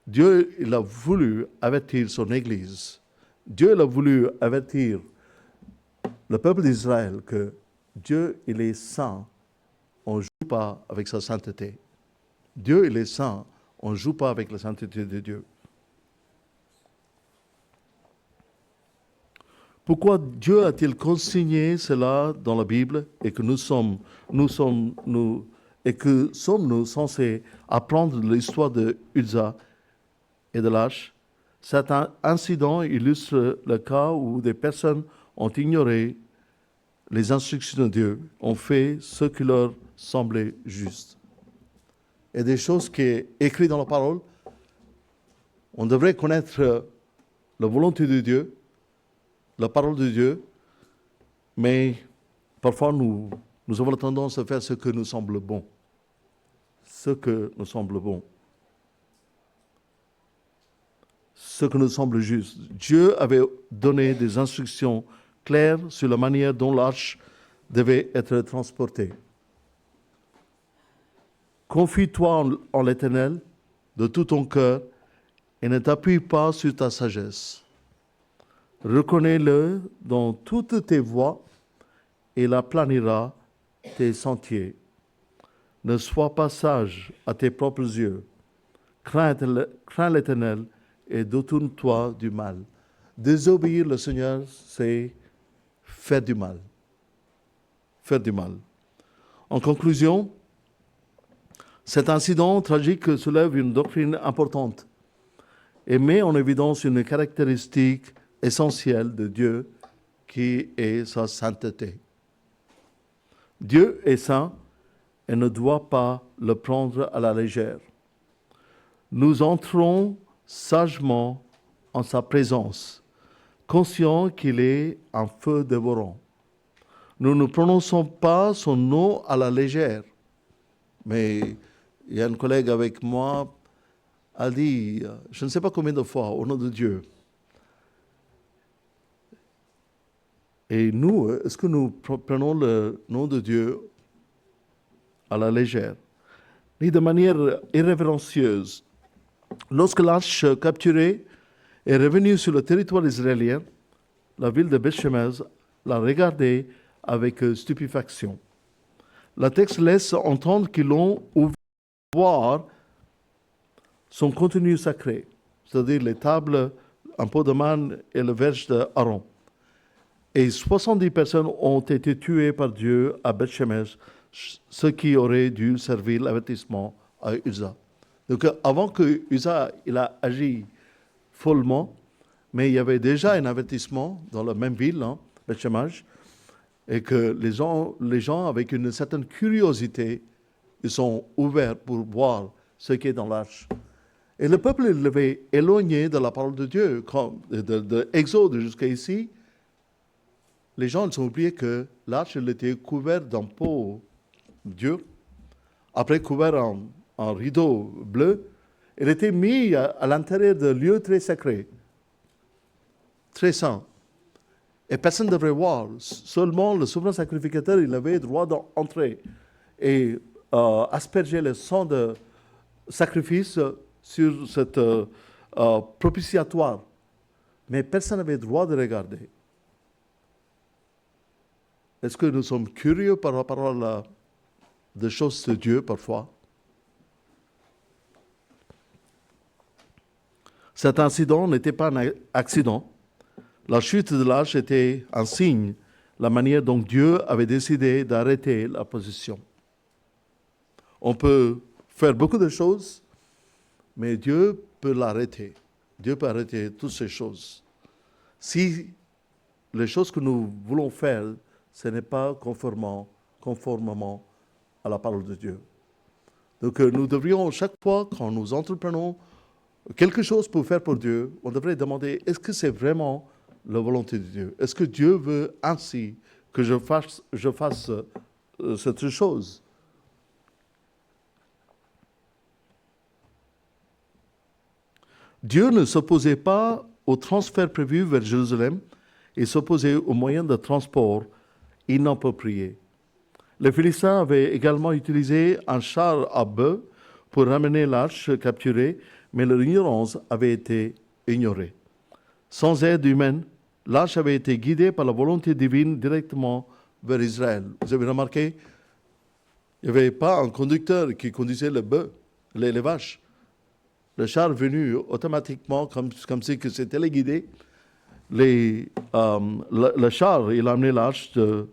Dieu, il a voulu avertir son Église. Dieu, il a voulu avertir le peuple d'Israël que Dieu, il est saint. On ne joue pas avec sa sainteté. Dieu, il est saint. On ne joue pas avec la sainteté de Dieu. Pourquoi Dieu a-t-il consigné cela dans la Bible et que sommes-nous censés apprendre l'histoire de Uza et de l'arche? Cet incident illustre le cas où des personnes ont ignoré les instructions de Dieu, ont fait ce qui leur semblait juste. Et des choses qui sont écrites dans la parole, on devrait connaître la volonté de Dieu, la parole de Dieu, mais parfois nous avons la tendance à faire ce que nous semble bon. Ce que nous semble bon. Ce que nous semble juste. Dieu avait donné des instructions claires sur la manière dont l'arche devait être transportée. Confie-toi en l'Éternel de tout ton cœur et ne t'appuie pas sur ta sagesse. Reconnais-le dans toutes tes voies et il aplanira tes sentiers. Ne sois pas sage à tes propres yeux. Crains l'Éternel et détourne-toi du mal. Désobéir le Seigneur, c'est faire du mal. Faire du mal. En conclusion, cet incident tragique soulève une doctrine importante et met en évidence une caractéristique essentielle de Dieu qui est sa sainteté. Dieu est saint et ne doit pas le prendre à la légère. Nous entrons sagement en sa présence, conscients qu'il est un feu dévorant. Nous ne prononçons pas son nom à la légère. Mais il y a un collègue avec moi, a dit, je ne sais pas combien de fois, au nom de Dieu. Et nous, est-ce que nous prenons le nom de Dieu à la légère, ni de manière irrévérencieuse? Lorsque l'arche capturée est revenue sur le territoire israélien, la ville de Beth-Shemesh l'a regardée avec stupéfaction. Le texte laisse entendre qu'ils l'ont ouvert voir son contenu sacré, c'est-à-dire les tables en peau de manne et le verge d'Aaron. Et 70 personnes ont été tuées par Dieu à Beth-Shemesh, ce qui aurait dû servir l'avertissement à Uza. Donc avant que Uza il a agi follement, mais il y avait déjà un avertissement dans la même ville, hein, Beth-Shemesh, et que les gens avec une certaine curiosité, ils sont ouverts pour voir ce qui est dans l'arche. Et le peuple l'avait éloigné de la parole de Dieu, comme de Exode jusqu'à ici. Les gens ont oublié que l'arche était couverte d'un peau dur, après couvert en rideau bleu. Elle était mise à l'intérieur de lieux très sacrés, très saints. Et personne ne devrait voir. Seulement le souverain sacrificateur, il avait le droit d'entrer et asperger le sang de sacrifice sur cette propitiatoire. Mais personne n'avait le droit de regarder. Est-ce que nous sommes curieux par rapport à des choses de Dieu parfois? Cet incident n'était pas un accident. La chute de l'arche était un signe, la manière dont Dieu avait décidé d'arrêter la position. On peut faire beaucoup de choses, mais Dieu peut l'arrêter. Dieu peut arrêter toutes ces choses. Si les choses que nous voulons faire, ce n'est pas conformément à la parole de Dieu. Donc nous devrions, chaque fois quand nous entreprenons quelque chose pour faire pour Dieu, on devrait demander, est-ce que c'est vraiment la volonté de Dieu? Est-ce que Dieu veut ainsi que je fasse cette chose? Dieu ne s'opposait pas au transfert prévu vers Jérusalem, il s'opposait aux moyens de transport inappropriés. Les Philistins avaient également utilisé un char à bœufs pour ramener l'arche capturée, mais leur ignorance avait été ignorée. Sans aide humaine, l'arche avait été guidée par la volonté divine directement vers Israël. Vous avez remarqué, il n'y avait pas un conducteur qui conduisait les bœufs, les vaches. Le char venu automatiquement, comme si c'était téléguidé. Le char, il a amené l'arche de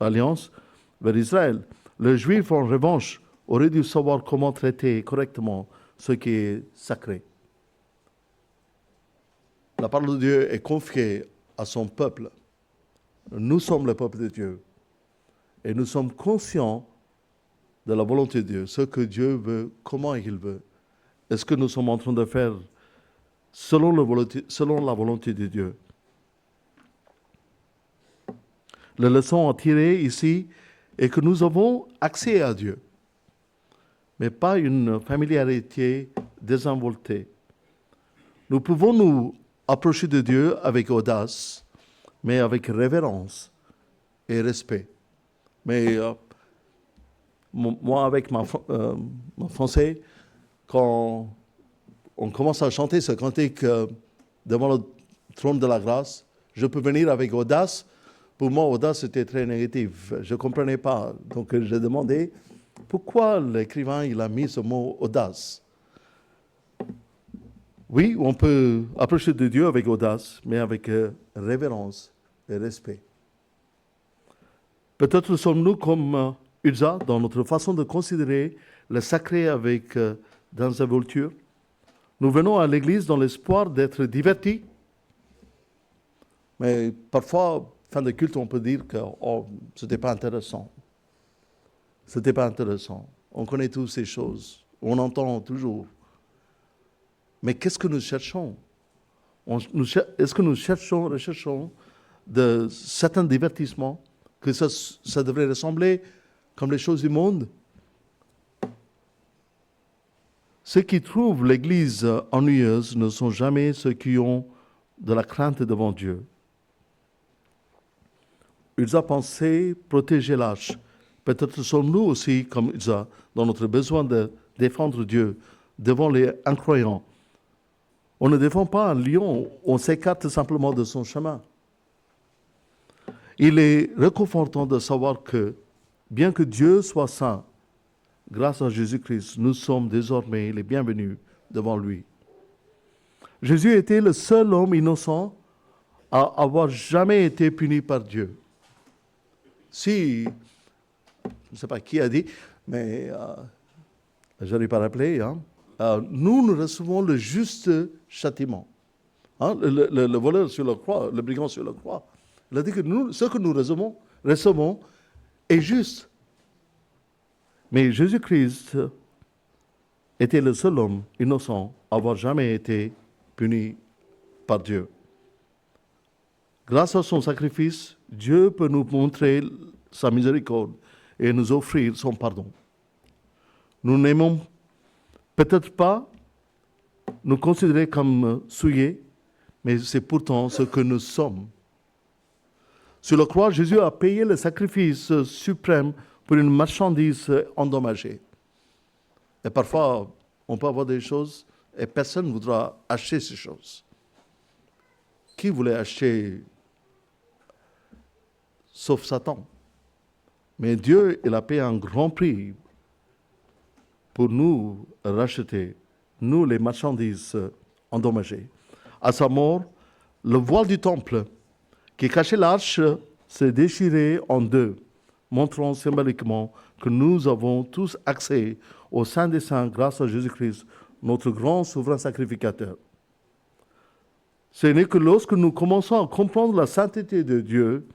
l'Alliance vers Israël. Les Juifs, en revanche, auraient dû savoir comment traiter correctement ce qui est sacré. La parole de Dieu est confiée à son peuple. Nous sommes le peuple de Dieu. Et nous sommes conscients de la volonté de Dieu, ce que Dieu veut, comment il veut. Est-ce que nous sommes en train de faire selon la volonté de Dieu? La leçon à tirer ici est que nous avons accès à Dieu, mais pas une familiarité désinvoltée. Nous pouvons nous approcher de Dieu avec audace, mais avec révérence et respect. Mais moi, avec ma français, quand on commence à chanter ce cantique devant le trône de la grâce, je peux venir avec audace. Pour moi, audace était très négatif. Je ne comprenais pas. Donc, j'ai demandé pourquoi l'écrivain il a mis ce mot audace. Oui, on peut approcher de Dieu avec audace, mais avec révérence et respect. Peut-être sommes-nous comme Uza dans notre façon de considérer le sacré avec désinvolture. Nous venons à l'église dans l'espoir d'être divertis, mais parfois, fin de culte, on peut dire que ce n'était pas intéressant. Ce n'était pas intéressant. On connaît tous ces choses. On entend toujours. Mais qu'est-ce que nous cherchons? Est-ce que nous recherchons de certains divertissements, que ça devrait ressembler comme les choses du monde? Ceux qui trouvent l'Église ennuyeuse ne sont jamais ceux qui ont de la crainte devant Dieu. Usa pensait protéger l'arche. Peut-être sommes-nous aussi, comme Usa, dans notre besoin de défendre Dieu devant les incroyants. On ne défend pas un lion, on s'écarte simplement de son chemin. Il est réconfortant de savoir que, bien que Dieu soit saint, grâce à Jésus-Christ, nous sommes désormais les bienvenus devant lui. Jésus était le seul homme innocent à avoir jamais été puni par Dieu. Si, je ne sais pas qui a dit, mais je n'arrive pas à rappeler, nous recevons le juste châtiment. Le voleur sur la croix, le brigand sur la croix. Il a dit que ce que nous recevons est juste. Mais Jésus-Christ était le seul homme innocent à avoir jamais été puni par Dieu. Grâce à son sacrifice, Dieu peut nous montrer sa miséricorde et nous offrir son pardon. Nous n'aimons peut-être pas nous considérer comme souillés, mais c'est pourtant ce que nous sommes. Sur la croix, Jésus a payé le sacrifice suprême pour une marchandise endommagée. Et parfois, on peut avoir des choses et personne ne voudra acheter ces choses. Qui voulait acheter sauf Satan? Mais Dieu, il a payé un grand prix pour nous racheter, nous les marchandises endommagées. À sa mort, le voile du temple qui cachait l'arche s'est déchiré en deux, montrant symboliquement que nous avons tous accès au Saint des Saints grâce à Jésus-Christ, notre grand souverain sacrificateur. Ce n'est que lorsque nous commençons à comprendre la sainteté de Dieu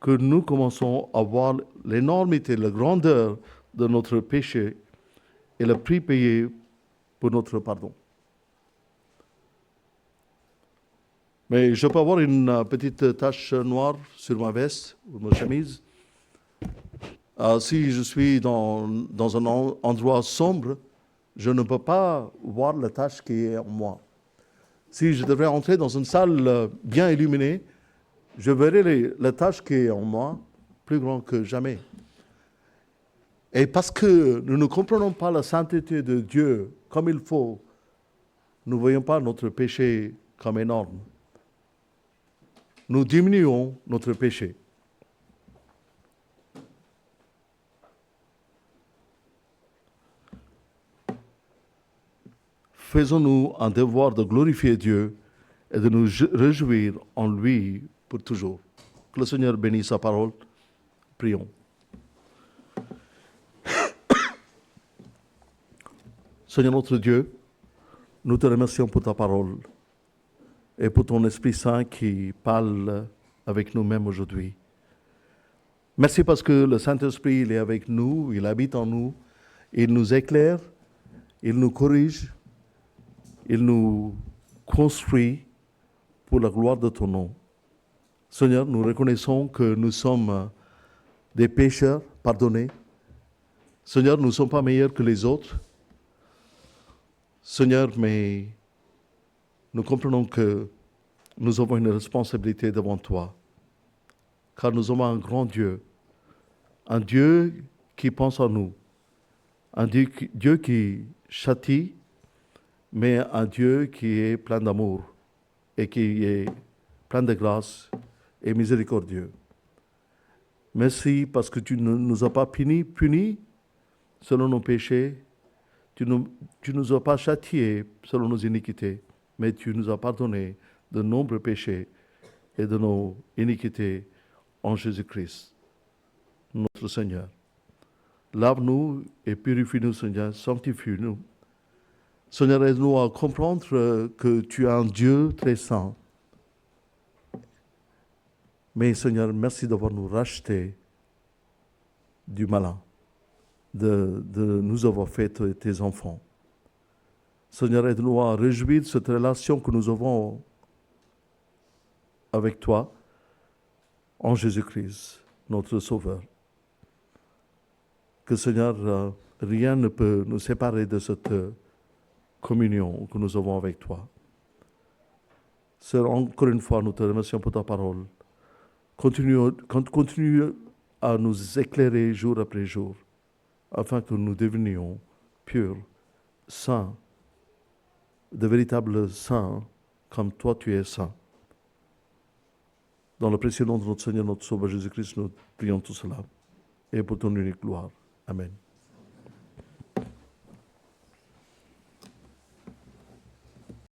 que nous commençons à voir l'énormité, la grandeur de notre péché et le prix payé pour notre pardon. Mais je peux avoir une petite tache noire sur ma veste ou ma chemise. Si je suis dans un endroit sombre, je ne peux pas voir la tache qui est en moi. Si je devrais entrer dans une salle bien illuminée, je verrai la tache qui est en moi plus grande que jamais. Et parce que nous ne comprenons pas la sainteté de Dieu comme il faut, nous ne voyons pas notre péché comme énorme. Nous diminuons notre péché. Faisons-nous un devoir de glorifier Dieu et de nous réjouir en lui pour toujours. Que le Seigneur bénisse sa parole. Prions. Seigneur notre Dieu, nous te remercions pour ta parole et pour ton Esprit Saint qui parle avec nous-mêmes aujourd'hui. Merci parce que le Saint-Esprit, il est avec nous, il habite en nous, il nous éclaire, il nous corrige, il nous construit pour la gloire de ton nom. Seigneur, nous reconnaissons que nous sommes des pécheurs pardonnés. Seigneur, nous ne sommes pas meilleurs que les autres. Seigneur, mais nous comprenons que nous avons une responsabilité devant toi, car nous avons un grand Dieu, un Dieu qui pense à nous, un Dieu qui châtie, mais un Dieu qui est plein d'amour et qui est plein de grâce et miséricordieux. Merci parce que tu ne nous as pas punis selon nos péchés, tu ne nous as pas châtiés selon nos iniquités, mais tu nous as pardonné de nombreux péchés et de nos iniquités en Jésus-Christ, notre Seigneur. Lave-nous et purifie-nous, Seigneur, sanctifie-nous. Seigneur, aide-nous à comprendre que tu es un Dieu très saint. Mais Seigneur, merci d'avoir nous racheté du malin, de nous avoir fait tes enfants. Seigneur, aide-nous à réjouir de cette relation que nous avons avec toi en Jésus-Christ, notre Sauveur. Que Seigneur, rien ne peut nous séparer de cette communion que nous avons avec toi. Seigneur, encore une fois, nous te remercions pour ta parole. continue à nous éclairer jour après jour, afin que nous devenions purs, saints, de véritables saints, comme toi tu es saint. Dans le précieux nom de notre Seigneur, notre Sauveur Jésus-Christ, nous prions tout cela. Et pour ton unique gloire. Amen.